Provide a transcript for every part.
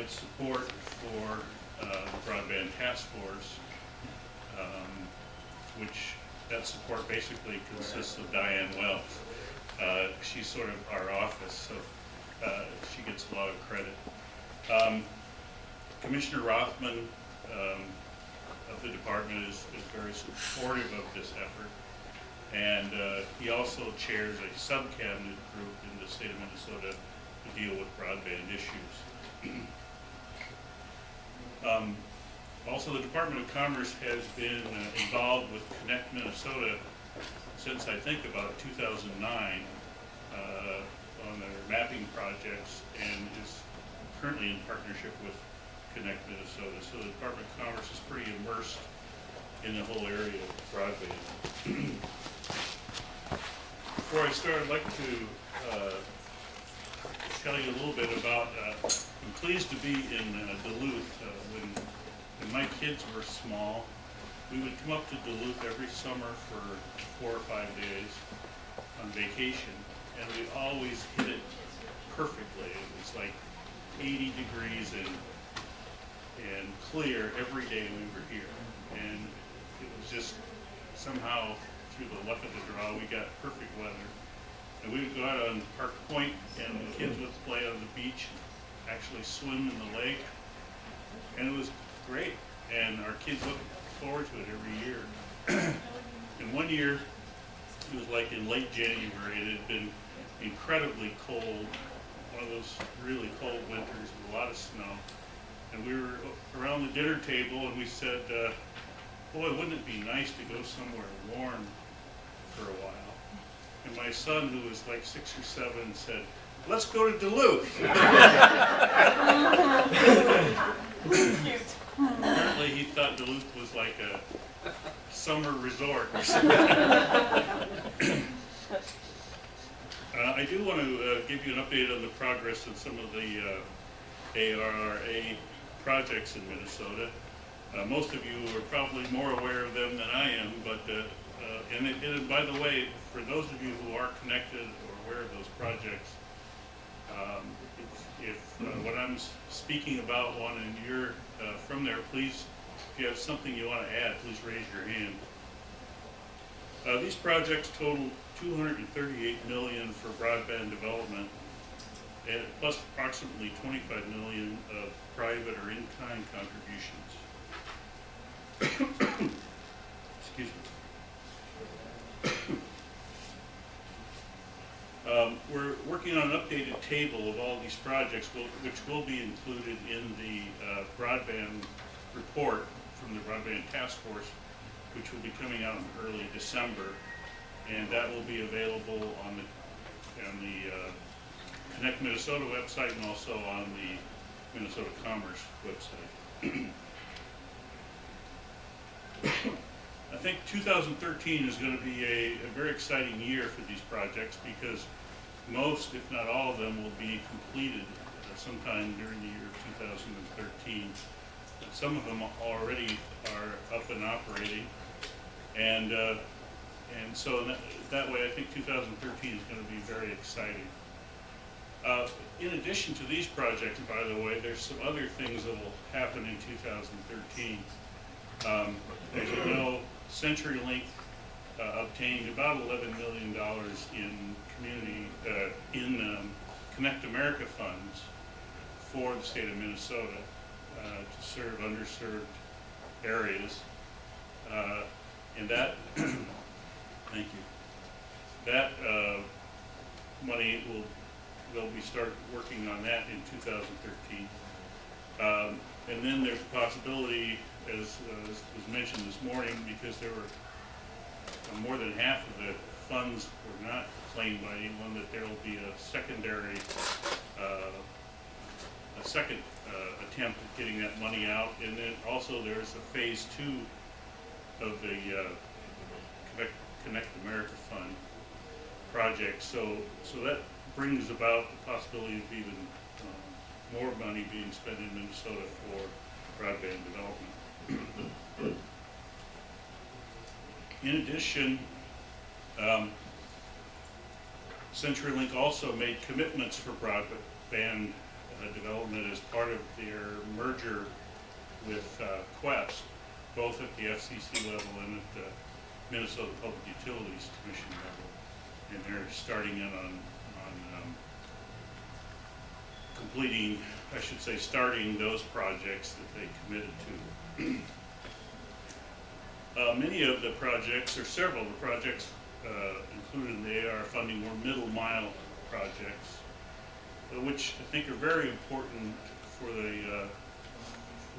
get support for the Broadband Task Force, which that support basically consists of Diane Wells. She's sort of our office, so she gets a lot of credit. Commissioner Rothman of the department is very supportive of this effort, and he also chairs a sub-cabinet group in the state of Minnesota to deal with broadband issues. Also, the Department of Commerce has been involved with Connect Minnesota since I think about 2009 on their mapping projects, and is currently in partnership with Connect Minnesota. So the Department of Commerce is pretty immersed in the whole area of broadband. Before I start, I'd like to tell you a little bit about, I'm pleased to be in Duluth. When my kids were small, we would come up to Duluth every summer for 4 or 5 days on vacation, and we always hit it perfectly. It was like 80 degrees and clear every day we were here, and it was just somehow through the luck of the draw we got perfect weather. And we would go out on Park Point, and the kids would play on the beach, actually swim in the lake, and it was great. And our kids look forward to it every year. And one year, it was like in late January, it had been incredibly cold, one of those really cold winters with a lot of snow. And we were around the dinner table, and we said, boy, wouldn't it be nice to go somewhere warm for a while? And my son, who was like 6 or 7, said, let's go to Duluth. Apparently he thought Duluth was like a summer resort or something. I do want to give you an update on the progress of some of the ARRA projects in Minnesota. Most of you are probably more aware of them than I am, but and by the way, for those of you who are connected or aware of those projects, if when I'm speaking about one and you're from there, please, if you have something you want to add, please raise your hand. These projects total $238 million for broadband development, and plus approximately $25 million of private or in-kind contributions. Excuse me. We're working on an updated table of all these projects, which will be included in the broadband report from the Broadband Task Force, which will be coming out in early December, and that will be available on the Connect Minnesota website and also on the Minnesota Commerce website. I think 2013 is going to be a very exciting year for these projects because most, if not all of them, will be completed sometime during the year of 2013. Some of them already are up and operating, and so that way I think 2013 is going to be very exciting. In addition to these projects, by the way, there's some other things that will happen in 2013. As you know, CenturyLink obtained about $11 million in Connect America funds for the state of Minnesota to serve underserved areas, and that thank you. That money they'll be start working on that in 2013, and then there's a possibility, as was mentioned this morning, because there were more than half of the funds were not claimed by anyone, that there will be a secondary, second attempt at getting that money out. And then also there's a phase 2 of the Connect America Fund project. So that brings about the possibility of even more money being spent in Minnesota for broadband development. In addition, CenturyLink also made commitments for broadband development as part of their merger with Quest, both at the FCC level and at the Minnesota Public Utilities Commission level. And they're starting in on completing, I should say, starting those projects that they committed to. Many of the projects, or several of the projects included in the ARRA funding, were middle mile projects, which I think are very important for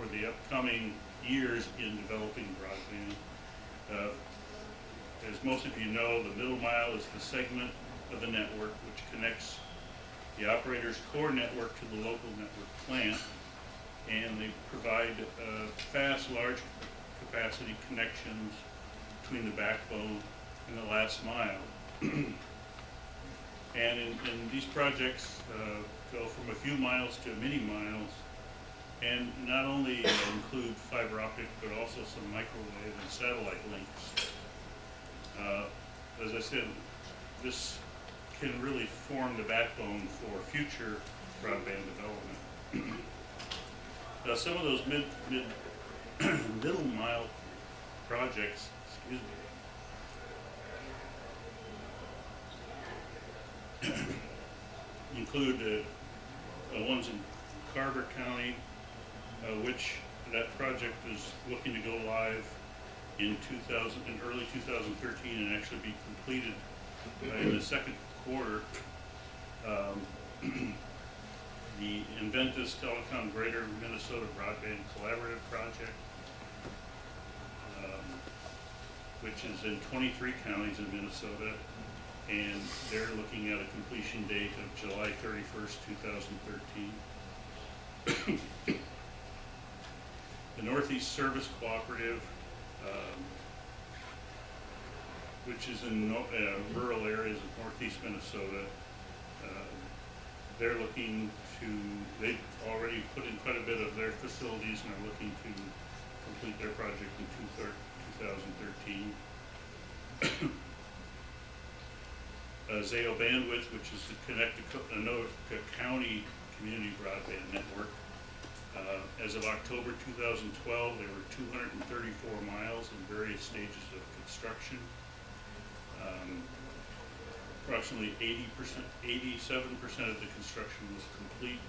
the upcoming years in developing broadband. As most of you know, the middle mile is the segment of the network which connects the operator's core network to the local network plant, and they provide fast, large capacity connections between the backbone and the last mile. And in these projects go from a few miles to many miles, and not only include fiber optic, but also some microwave and satellite links. As I said, this can really form the backbone for future broadband development. Some of those middle mile projects, include ones in Carver County, which that project is looking to go live in early 2013 and actually be completed in the second quarter. The Inventus Telecom Greater Minnesota Broadband Collaborative Project, which is in 23 counties in Minnesota, and they're looking at a completion date of July 31st, 2013. The Northeast Service Cooperative, which is in rural areas of northeast Minnesota. They're looking to, they've already put in quite a bit of their facilities and are looking to complete their project in 2013. Zayo Bandwidth, which is the Connecticut County Community Broadband Network. As of October 2012, there were 234 miles in various stages of construction. Approximately 87% of the construction was complete,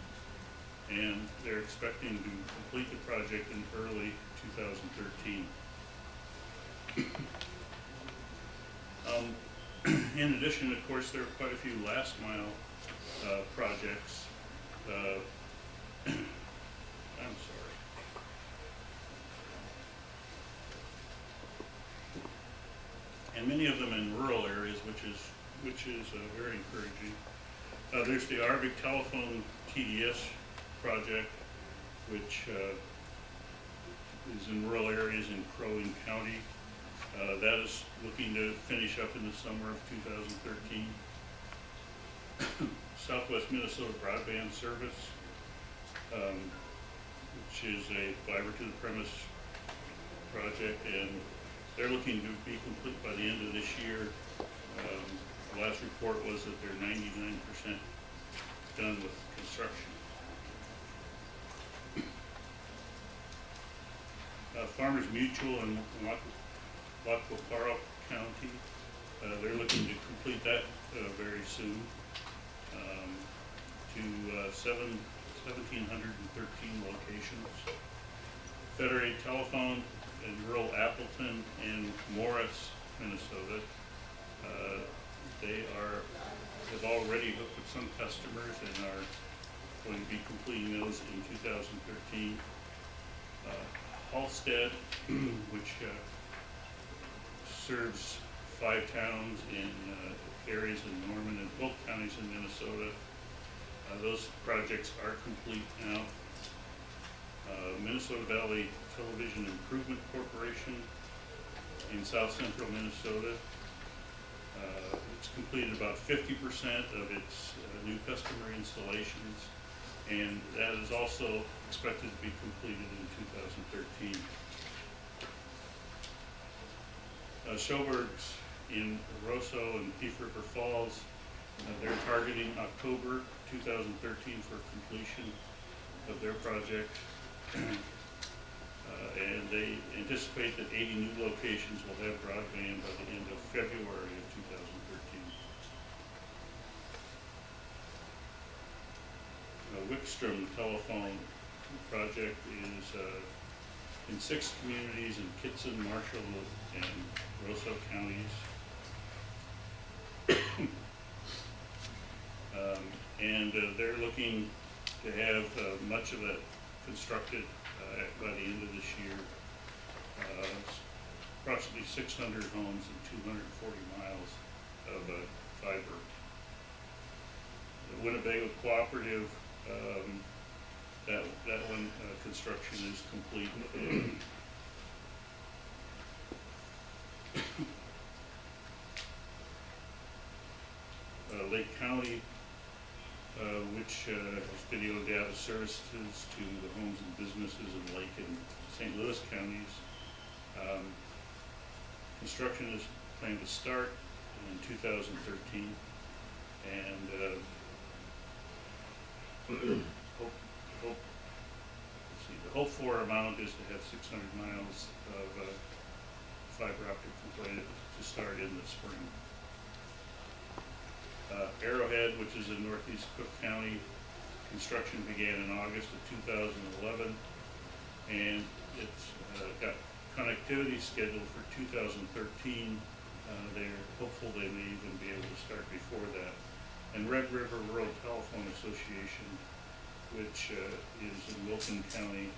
and they're expecting to complete the project in early 2013. In addition, of course, there are quite a few last mile projects. I'm sorry. And many of them in rural areas, which is very encouraging. There's the Arvik Telephone TDS project, which is in rural areas in Crow Wing County. That is looking to finish up in the summer of 2013. Southwest Minnesota Broadband Service, which is a fiber to the premise project, and they're looking to be complete by the end of this year. The last report was that they're 99% done with construction. Farmers Mutual in Wacoparo County, they're looking to complete that very soon to 1,713 locations. Federated Telephone in rural Appleton and Morris, Minnesota. They have already hooked with some customers and are going to be completing those in 2013. Halstead, which serves 5 towns in areas in Norman and Polk counties in Minnesota. Those projects are complete now. Minnesota Valley Television Improvement Corporation in south central Minnesota. It's completed about 50% of its new customer installations, and that is also expected to be completed in 2013. Schoberg's in Rosso and Thief River Falls, they're targeting October 2013 for completion of their project. And they anticipate that 80 new locations will have broadband by the end of February of 2013. Wickstrom telephone project is in 6 communities in Kitson, Marshall, and Roseau counties. And they're looking to have much of it constructed by the end of this year. Approximately 600 homes and 240 miles of fiber. The Winnebago Cooperative, that one construction is complete. Lake County, which has video data services to the homes and businesses in Lake and St. Louis counties. Construction is planned to start in 2013, and the hope for amount is to have 600 miles of fiber optic completed to start in the spring. Arrowhead, which is in northeast Cook County, construction began in August of 2011, and it's got connectivity scheduled for 2013. They're hopeful they may even be able to start before that. And Red River Rural Telephone Association, which is in Wilton County,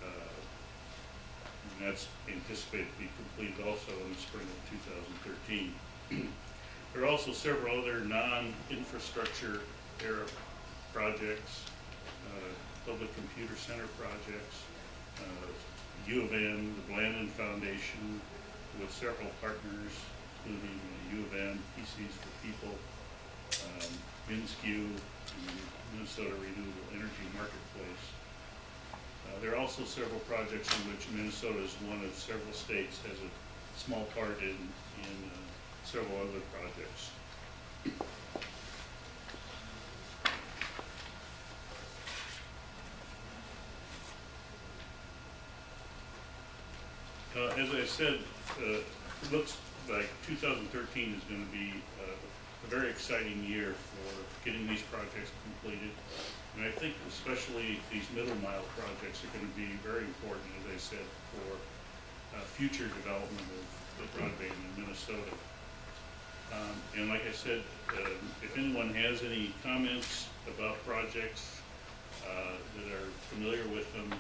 and that's anticipated to be completed also in the spring of 2013. There are also several other non-infrastructure era projects, public computer center projects, U of M, the Blandon Foundation, with several partners, including U of M, PCs for People, MINSCU, and Minnesota Renewable Energy Marketplace. There are also several projects in which Minnesota is one of several states, has a small part in several other projects. As I said, it looks like 2013 is going to be a very exciting year for getting these projects completed. And I think especially these middle mile projects are going to be very important, as I said, for future development of broadband in Minnesota. And like I said, if anyone has any comments about projects that are familiar with them,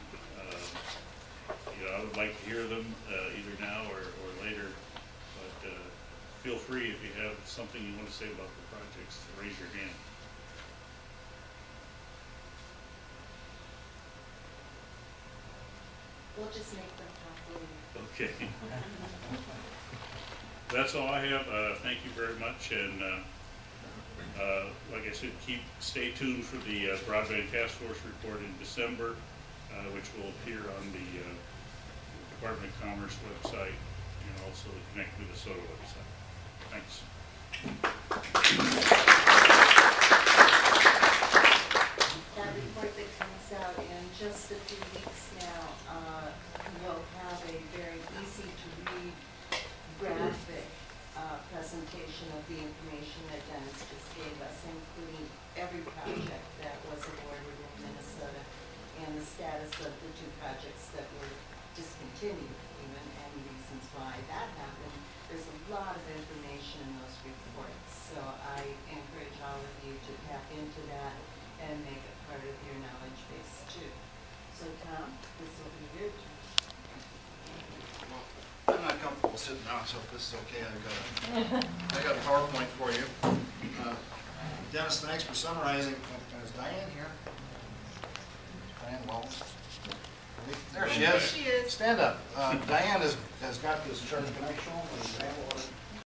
I would like to hear them either now or later. But feel free, if you have something you want to say about the projects, to raise your hand. We'll just make them talk later. Okay. That's all I have. Thank you very much, and like I said, stay tuned for the Broadband Task Force report in December, which will appear on the Department of Commerce website and also the Connect Minnesota website. Thanks. That report that comes out in just a few weeks now will have a very easy to read graphic presentation of the information that Dennis just gave us, including every project that was awarded in Minnesota and the status of the 2 projects that were discontinued even, and reasons why that happened. There's a lot of information in those reports, so I encourage all of you to tap into that and make it part of your knowledge base too. So Tom, this will be your turn. I'm not comfortable sitting down, so if this is okay, I got a PowerPoint for you. Dennis, thanks for summarizing. Is Diane here? Diane Wells? There she is. She is. Stand up. Diane has got this chart. Can I show them?